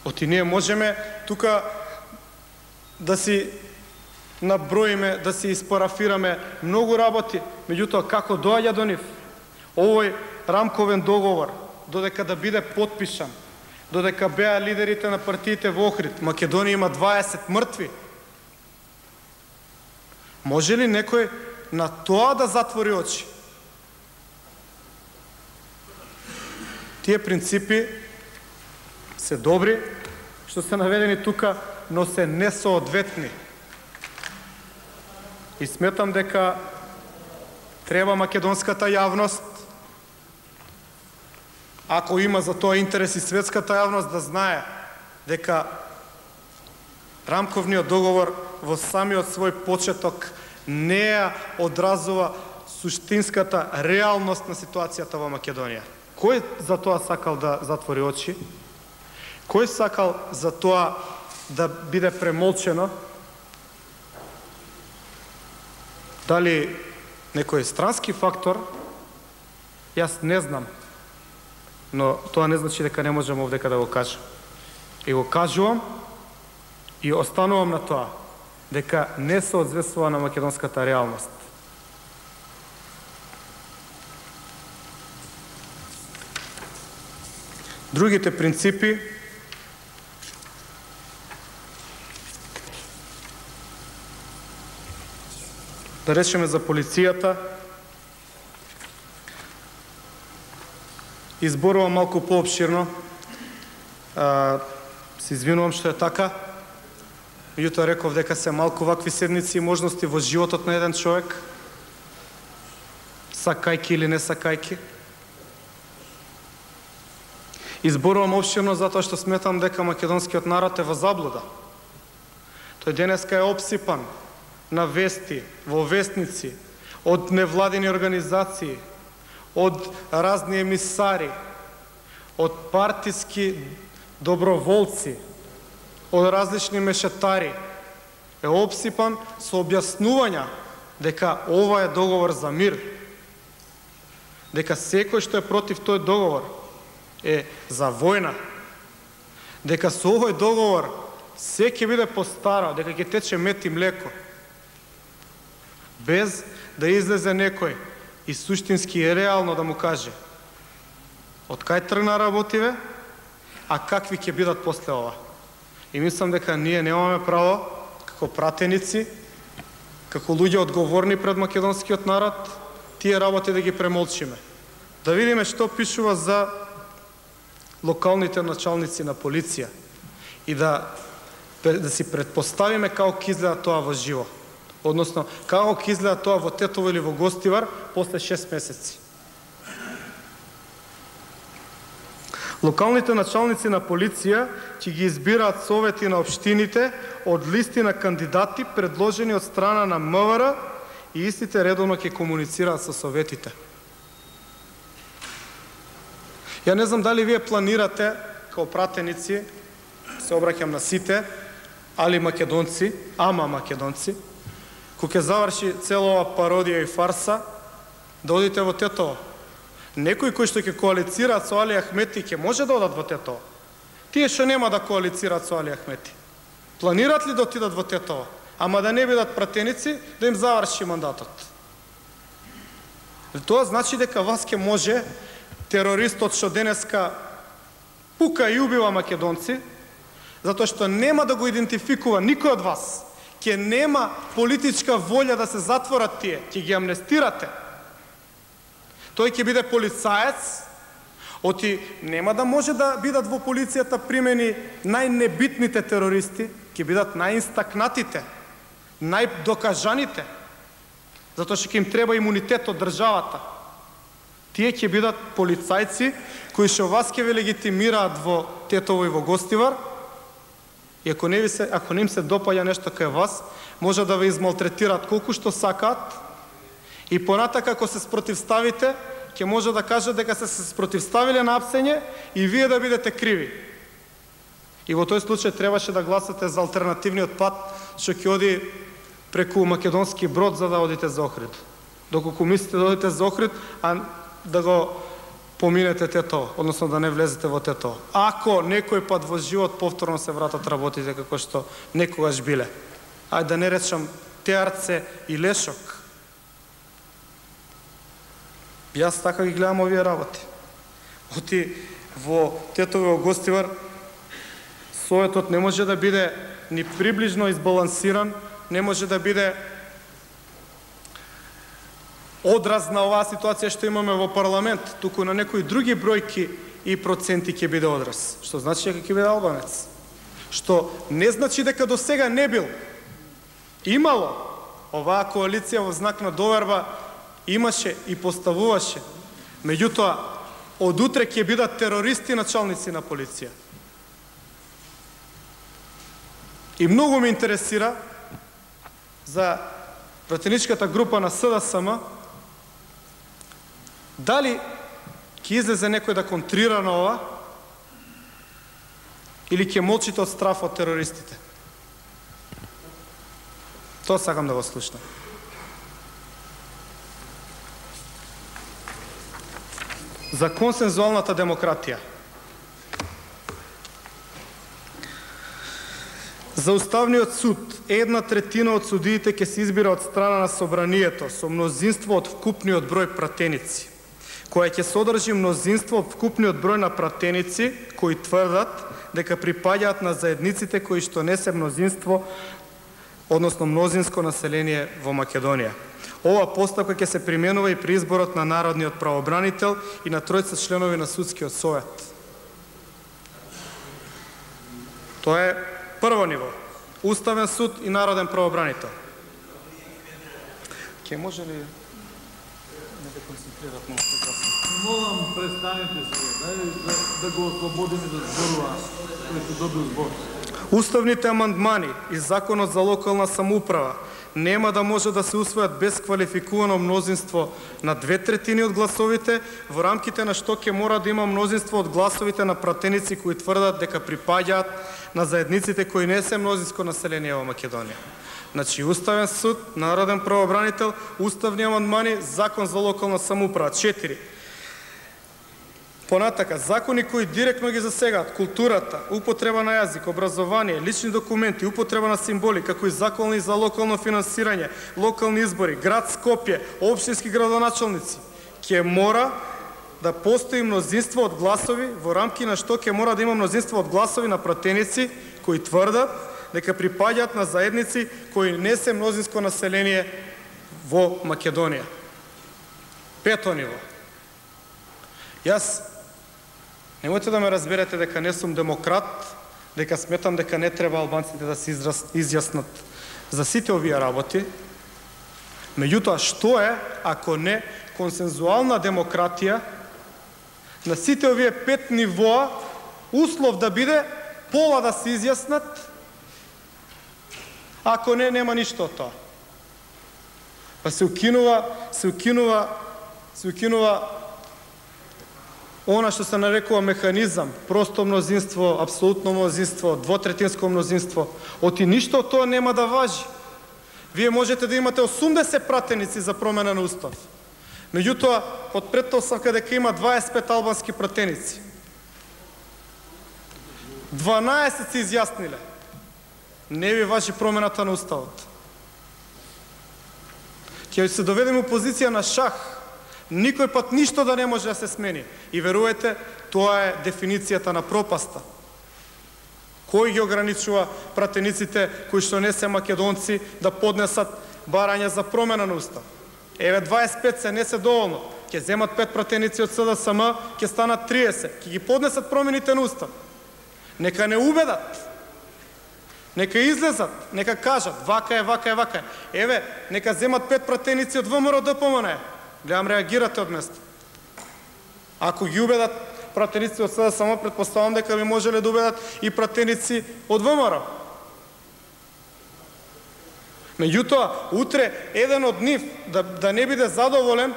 Оти ние можеме тука да си наброиме, да си испарафираме многу работи, меѓутоа како доаѓа до нив овој рамковен договор, додека да биде потпишан, додека беа лидерите на партиите во Охрид, Македонија има 20 мртви. Може ли некој на тоа да затвори очи? Тие принципи се добри, што се наведени тука, но се несоодветни. И сметам дека треба македонската јавност, ако има за тоа интерес и светската јавност, да знае дека рамковниот договор во самиот свој почеток не ја одразува суштинската реалност на ситуацијата во Македонија. Кој за тоа сакал да затвори очи? Кој сакал за тоа да биде премолчено? Дали некој странски фактор? Јас не знам. Но тоа не значи дека не можам овдека да го кажам. И го кажувам и останувам на тоа, дека не соодветствува на македонската реалност. Другите принципи да речеме за полицијата, изборувам малку поопширно, се извинувам што е така, меѓутоа реков дека се малку вакви седници и можности во животот на еден човек, сакајки или не сакајки. Изборувам опширно затоа што сметам дека македонскиот народ е во заблуда. Тој денеска е опсипан на вести, во вестници, од невладини организации, од разни емисари, од партиски доброволци, од различни мешетари, е опсипан со објаснувања дека ова е договор за мир, дека секој што е против тој договор е за војна, дека со овој договор се ќе биде постаро, дека ќе тече мед и млеко, без да излезе некој и суштински и реално да му каже од кај тргна работиве, а какви ќе бидат после ова. И мислам дека ние немаме право, како пратеници, како луѓе одговорни пред македонскиот народ, тие работи да ги премолчиме. Да видиме што пишува за локалните началници на полиција и да си предпоставиме како ќе изгледа тоа во живо. Односно, како ќе изгледа тоа во Тетово или во Гостивар после 6 месеци. Локалните началници на полиција ќе ги избираат совети на општините од листи на кандидати предложени од страна на МВР и истите редовно ќе комуницираат со советите. Ја не знам дали вие планирате, као пратеници, се обраќам на сите, али македонци, ама македонци, кога ќе заврши цела ова пародија и фарса, да одите во Тетово. Некои кои што ќе коалицираат со Али Ахмети ќе може да одат во Тетово. Тие што нема да коалицираат со Али Ахмети, планираат ли да отидат во Тетово, ама да не бидат пратеници, да им заврши мандатот? Тоа значи дека вас ќе може терористот што денеска пука и убива македонци, затоа што нема да го идентификува никој од вас, ќе нема политичка волја да се затворат тие, ќе ги амнестирате. Тој ќе биде полицаец, оти нема да може да бидат во полицијата примени најнебитните терористи, ќе бидат најинстакнатите, најдокажаните, затоа што ќе им треба имунитет од државата. Тие ќе бидат полицајци кои што вас ќе ве легитимираат во Тетово и во Гостивар, и ако не им се допаѓа нешто кај вас, може да ве измалтретираат колку што сакаат, и понатака ако се спротивставите, ќе може да кажат дека се спротивставиле на апсење и вие да бидете криви. И во тој случај требаше да гласате за алтернативниот пат, што ќе оди преку Македонски Брод за да одите за Охрид. Доколку мислите да одите за Охрид, а да го поминете ТТО, односно да не влезете во ТТО. Ако некој пат во живот повторно се вратат работите како што некогаш биле. Ајде да не речам Теарце и Лешок. Јас така ги гледам овие работи. Оти во ТТО во Гостивар советот не може да биде ни приближно избалансиран, не може да биде одраз на оваа ситуација што имаме во парламент, туку на некои други бројки и проценти ќе биде одраз. Што значи дека ќе биде албанец. Што не значи дека до сега не бил. Имало оваа коалиција во знак на доверба, имаше и поставуваше. Меѓутоа, од утре ќе бидат терористи началници на полиција. И многу ме интересира за пратеничката група на СДСМ дали ќе излезе некој да контрира на ова или ќе молчите од страф од терористите. Тоа сакам да го слушнам. За консензуалната демократија. За Уставниот суд, 1/3 од судиите ќе се избира од страна на собранието со мнозинство од вкупниот број пратеници, која ќе содржи мнозинство од вкупниот број на пратеници кои тврдат дека припаѓаат на заедниците кои што не се мнозинство, односно мнозинско население во Македонија. Ова постапка ќе се применува и при изборот на народниот правобранител и на тројца членови на судскиот совет. Тоа е прво ниво. Уставен суд и народен правобранител. Ке може ли не да концентрират малку касно? Молам, престанете се, да го ослободиме да зборува, кој се добил збор. Уставните амандмани и Законот за локална самоуправа нема да може да се усвојат без квалификувано мнозинство на 2/3 од гласовите, во рамките на што ќе мора да има мнозинство од гласовите на пратеници кои тврдат дека припаѓаат на заедниците кои не се мнозинско население во Македонија. Значи, Уставен суд, народен правобранител, уставни амандмани, Закон за локална самоуправа. 4. Понатака, закони кои директно ги засегаат културата, употреба на јазик, образование, лични документи, употреба на символи, како и закони за локално финансирање, локални избори, град Скопје, општински градоначалници, ќе мора да постои мнозинство од гласови, во рамки на што ќе мора да има мнозинство од гласови на пратеници кои тврдат дека припаѓаат на заедници кои не се мнозинско население во Македонија. 5 ниво. Јас немојте да ме разберете дека не сум демократ, дека сметам дека не треба албанците да се изјаснат за сите овие работи. Меѓутоа, што е ако не консензуална демократија на сите овие 5 нивоа, услов да биде пола да се изјаснат, ако не, нема ништо од тоа. Па се укинува она што се нарекува механизам, просто мнозинство, апсолутно мнозинство, 2/3 мнозинство, оти ништо од тоа нема да важи. Вие можете да имате 80 пратеници за промена на устав. Меѓутоа, под претпоставка дека има 25 албански пратеници. 12 се изјасниле. Не ви важи промената на уставот. Ќе се доведеме у позиција на шах. Никој пат ништо да не може да се смени. И верувајте, тоа е дефиницијата на пропаста. Кој ги ограничува пратениците кои што не се македонци да поднесат барања за промена на устав? Еве 25 се не се доволно. Ќе земат 5 пратеници од СДСМ, ќе станат 30. Ќе ги поднесат промените на устав. Нека не убедат. Нека излезат, нека кажат, вака е, вака е, вака е. Еве, нека земат 5 пратеници од ВМРО ДПМН. Гледам, реагирате од место. Ако ги убедат пратеници од СДСМ, предпоставам дека би можеле да убедат и пратеници од ВМРО. Меѓутоа, утре еден од нив да не биде задоволен